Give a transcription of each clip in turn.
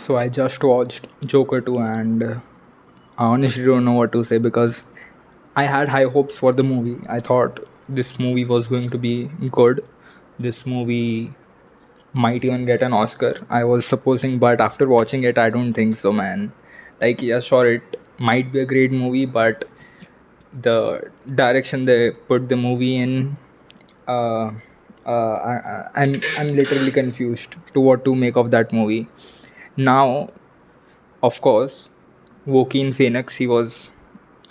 So I just watched Joker 2 and I honestly don't know what to say because I had high hopes for the movie. I thought this movie was going to be good. This movie might even get an Oscar. I was supposing, but after watching it, I don't think so, man. Like, yeah, sure, it might be a great movie, but the direction they put the movie in, uh, I'm literally confused to what to make of that movie. Now, of course, Joaquin Phoenix, he was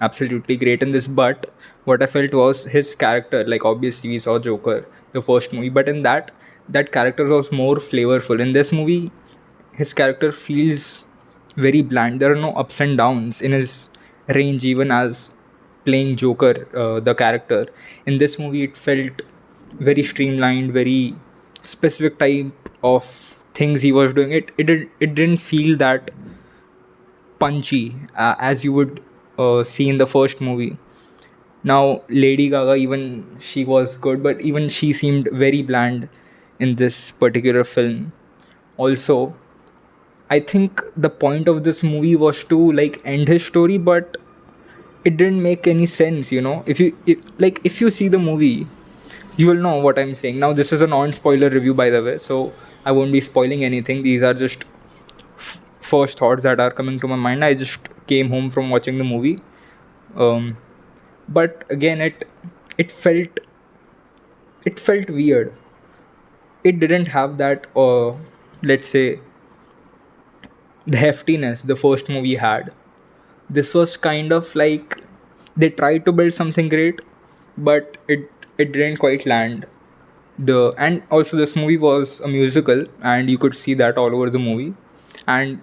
absolutely great in this, but what I felt was his character. Like, obviously, we saw Joker, the first movie, but in that character was more flavorful. In this movie, his character feels very bland. There are no ups and downs in his range, even as playing Joker, the character. In this movie, it felt very streamlined, very specific type of things he was doing. It didn't feel that punchy as you would see in the first movie. Now, Lady Gaga, even she was good, but even she seemed very bland in this particular film. Also, I think the point of this movie was to like end his story, but it didn't make any sense. If you see the movie, you will know what I'm saying. Now, this is a non-spoiler review, by the way, so I won't be spoiling anything. These are just first thoughts that are coming to my mind. I just came home from watching the movie, um, but again, it felt it felt weird. It didn't have that, let's say, the heftiness the first movie had. This was kind of like they tried to build something great, but it didn't quite land. And also this movie was a musical, and you could see that all over the movie, and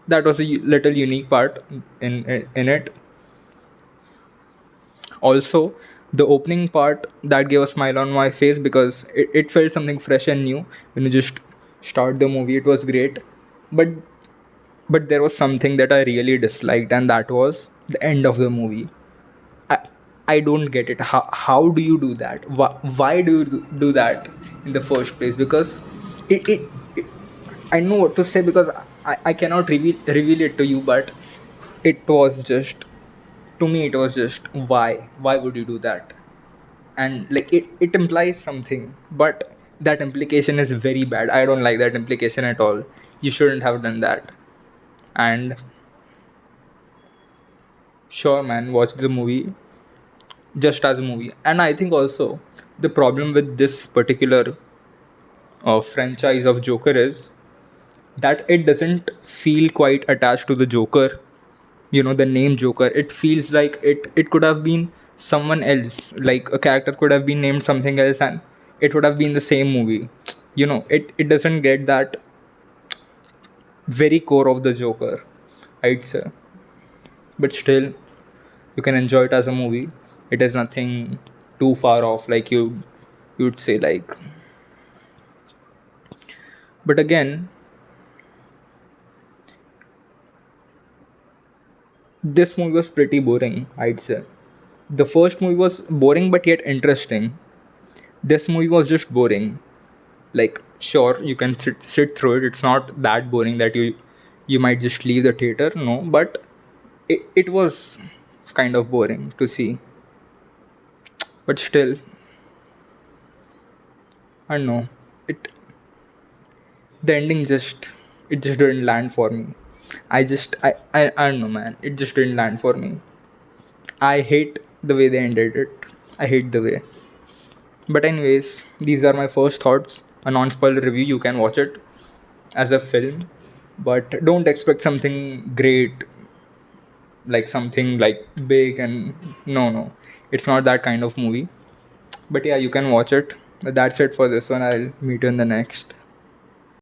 that was a little unique part in it. Also, the opening part that gave a smile on my face because it felt something fresh and new when you just start the movie. It was great, but there was something that I really disliked, and that was the end of the movie. I, I don't get it. How do you do that? Why do you do that in the first place? Because it I know what to say because I cannot reveal it to you, but it was just, to me, it was just, why would you do that? And like it implies something, but that implication is very bad. I don't like that implication at all. You shouldn't have done that. And sure, man, watch the movie just as a movie. And I think also the problem with this particular franchise of Joker is that it doesn't feel quite attached to the Joker. The name Joker, it feels like it could have been someone else. Like a character could have been named something else, and it would have been the same movie. It doesn't get that very core of the Joker, I'd say. But still, you can enjoy it as a movie. It is nothing too far off, like you'd say, like. But again, this movie was pretty boring, I'd say. The first movie was boring but yet interesting. This movie was just boring. Like, sure, you can sit through it. It's not that boring that you might just leave the theater. No, but it was kind of boring to see. But still, I don't know. It the ending just didn't land for me. I don't know, man. It just didn't land for me. I hate the way they ended it. I hate the way. But anyways, these are my first thoughts. A non-spoiler review. You can watch it as a film, but don't expect something great, like something like big. And no, it's not that kind of movie. But yeah, you can watch it. That's it for this one. I'll meet you in the next.